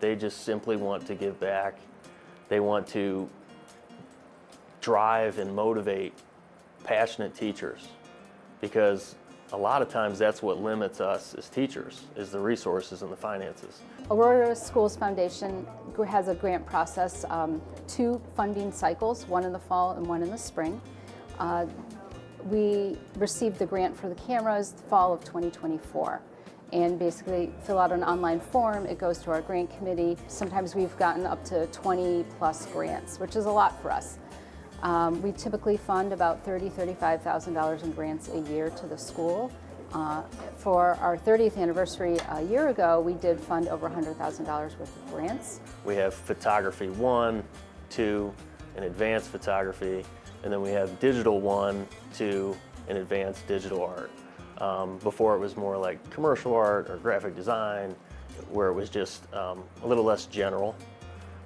They just simply want to give back. They want to drive and motivate passionate teachers, because a lot of times that's what limits us as teachers, is the resources and the finances. Aurora Schools Foundation has a grant process, 2 funding cycles, one in the fall and one in the spring. We received the grant for the cameras the fall of 2024. And basically fill out an online form, it goes to our grant committee. Sometimes we've gotten up to 20 plus grants, which is a lot for us. We typically fund about $30,000, $35,000 in grants a year to the school. For our 30th anniversary a year ago, we did fund over $100,000 worth of grants. We have photography 1, 2, and advanced photography, and then we have digital 1, 2, and advanced digital art. Before it was more like commercial art or graphic design, where it was just a little less general.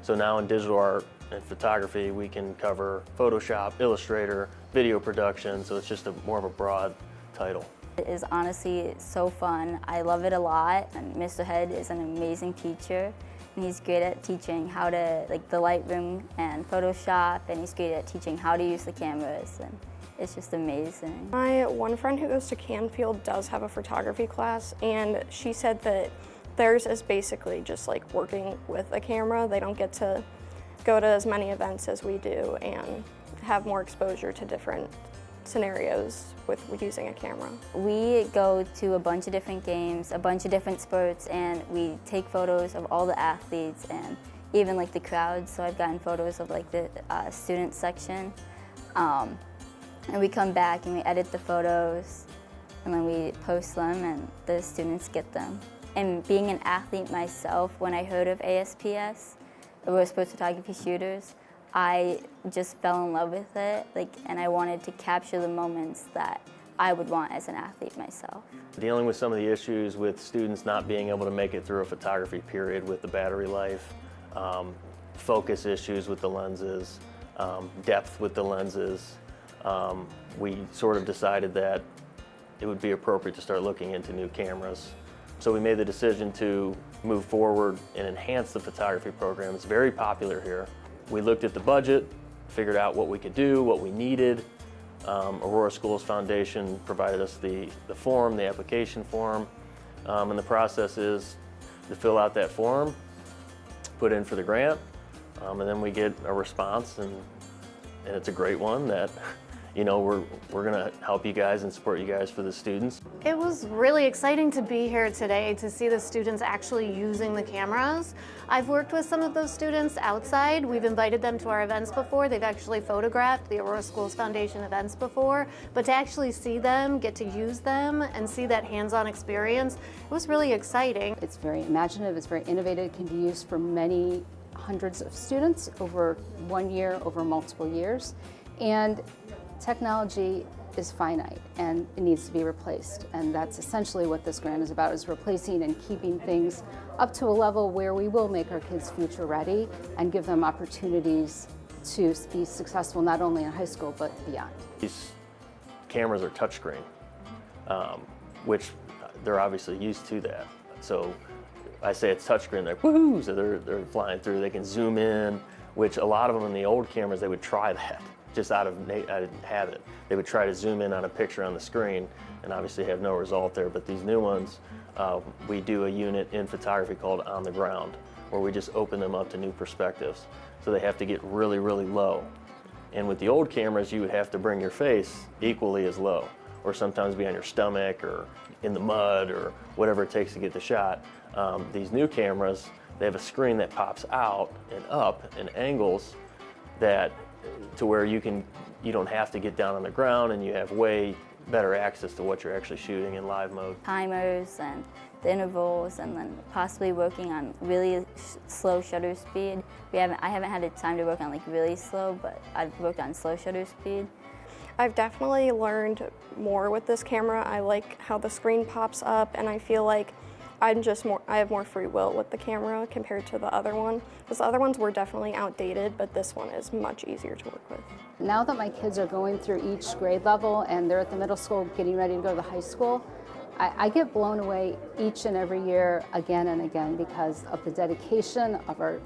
So now in digital art and photography, we can cover Photoshop, Illustrator, video production, so it's just more of a broad title. It is honestly so fun. I love it a lot, and Mr. Head is an amazing teacher, and he's great at teaching how to, like, the Lightroom and Photoshop, and he's great at teaching how to use the cameras, and it's just amazing. My one friend who goes to Canfield does have a photography class, and she said that theirs is basically just like working with a camera. They don't get to go to as many events as we do and have more exposure to different scenarios with using a camera. We go to a bunch of different games, a bunch of different sports, and we take photos of all the athletes and even like the crowds. So I've gotten photos of like the student section. And we come back and we edit the photos, and then we post them and the students get them. And being an athlete myself, when I heard of ASPS, Aurora Sports Photography Shooters, I just fell in love with it, and I wanted to capture the moments that I would want as an athlete myself. Dealing with some of the issues with students not being able to make it through a photography period with the battery life, focus issues with the lenses, depth with the lenses, we sort of decided that it would be appropriate to start looking into new cameras. So we made the decision to move forward and enhance the photography program. It's very popular here. We looked at the budget, figured out what we could do, what we needed. Aurora Schools Foundation provided us the form, the application form, and the process is to fill out that form, put in for the grant, and then we get a response, and it's a great one that, you know, we're gonna help you guys and support you guys for the students. It was really exciting to be here today to see the students actually using the cameras. I've worked with some of those students outside. We've invited them to our events before. They've actually photographed the Aurora Schools Foundation events before, but to actually see them, get to use them, and see that hands-on experience, it was really exciting. It's very imaginative, it's very innovative, it can be used for many hundreds of students over 1 year, over multiple years. And technology is finite and it needs to be replaced, and that's essentially what this grant is about, is replacing and keeping things up to a level where we will make our kids future ready and give them opportunities to be successful not only in high school but beyond. These cameras are touchscreen, which they're obviously used to that. So I say it's touchscreen, they're woohoo, so they're flying through. They can zoom in, which a lot of them in the old cameras, they would try that. Just out of habit. They would try to zoom in on a picture on the screen and obviously have no result there. But these new ones, we do a unit in photography called On the Ground, where we just open them up to new perspectives. So they have to get really, really low. And with the old cameras, you would have to bring your face equally as low, or sometimes be on your stomach or in the mud or whatever it takes to get the shot. These new cameras, they have a screen that pops out and up in angles that to where you don't have to get down on the ground, and you have way better access to what you're actually shooting in live mode. Timers and the intervals, and then possibly working on really slow shutter speed. I haven't had the time to work on like really slow, but I've worked on slow shutter speed. I've definitely learned more with this camera. I like how the screen pops up, and I feel like I have more free will with the camera compared to the other one. Because the other ones were definitely outdated, but this one is much easier to work with. Now that my kids are going through each grade level and they're at the middle school getting ready to go to the high school, I get blown away each and every year again and again because of the dedication of our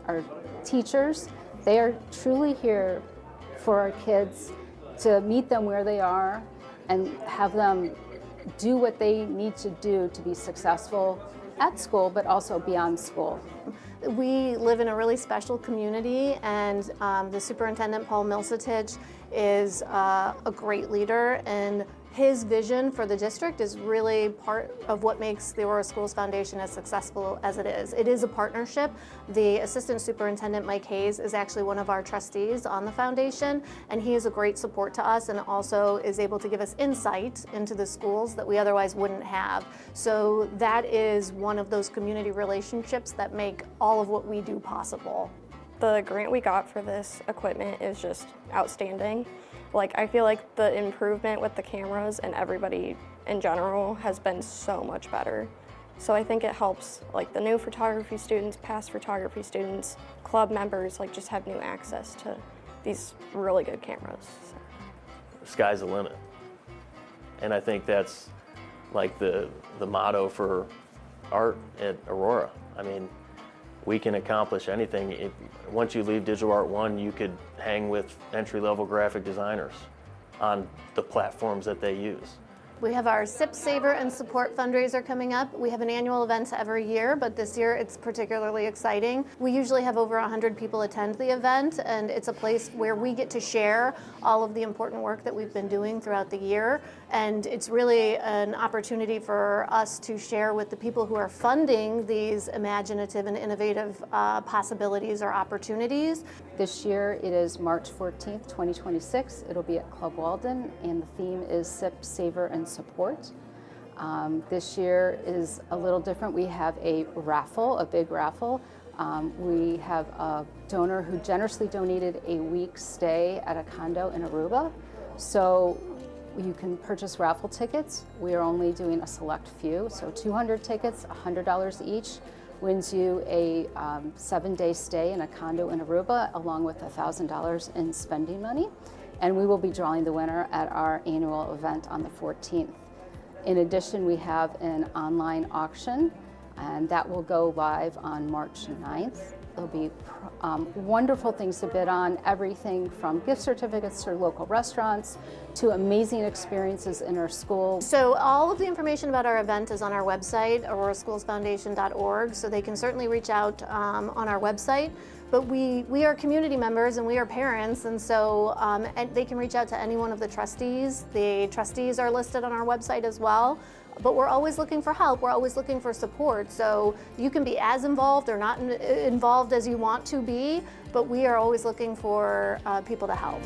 teachers. They are truly here for our kids, to meet them where they are and have them do what they need to do to be successful at school, but also beyond school. We live in a really special community, and the superintendent, Paul Milsatich, is a great leader, and his vision for the district is really part of what makes the Aurora Schools Foundation as successful as it is. It is a partnership. The assistant superintendent, Mike Hayes, is actually one of our trustees on the foundation, and he is a great support to us and also is able to give us insight into the schools that we otherwise wouldn't have. So that is one of those community relationships that make all of what we do possible. The grant we got for this equipment is just outstanding. Like, I feel like the improvement with the cameras and everybody in general has been so much better. So I think it helps like the new photography students, past photography students, club members, like just have new access to these really good cameras. Sky's the limit. And I think that's like the motto for art at Aurora. I mean, we can accomplish anything. Once you leave Digital Art 1, you could hang with entry-level graphic designers on the platforms that they use. We have our SIP Saver and Support fundraiser coming up. We have an annual event every year, but this year it's particularly exciting. We usually have over 100 people attend the event, and it's a place where we get to share all of the important work that we've been doing throughout the year. And it's really an opportunity for us to share with the people who are funding these imaginative and innovative possibilities or opportunities. This year it is March 14th, 2026. It'll be at Club Walden, and the theme is SIP, Saver, and Support. This year is a little different. We have a raffle, a big raffle. We have a donor who generously donated a week's stay at a condo in Aruba. So you can purchase raffle tickets. We are only doing a select few, so 200 tickets, $100 each, wins you a 7-day stay in a condo in Aruba, along with $1,000 in spending money. And we will be drawing the winner at our annual event on the 14th. In addition, we have an online auction, and that will go live on March 9th. There'll be wonderful things to bid on, everything from gift certificates to local restaurants to amazing experiences in our school. So all of the information about our event is on our website, auroraschoolsfoundation.org, so they can certainly reach out on our website. But we are community members and we are parents, and so and they can reach out to any one of the trustees. The trustees are listed on our website as well. But we're always looking for help. We're always looking for support. So you can be as involved or not involved as you want to be, but we are always looking for people to help.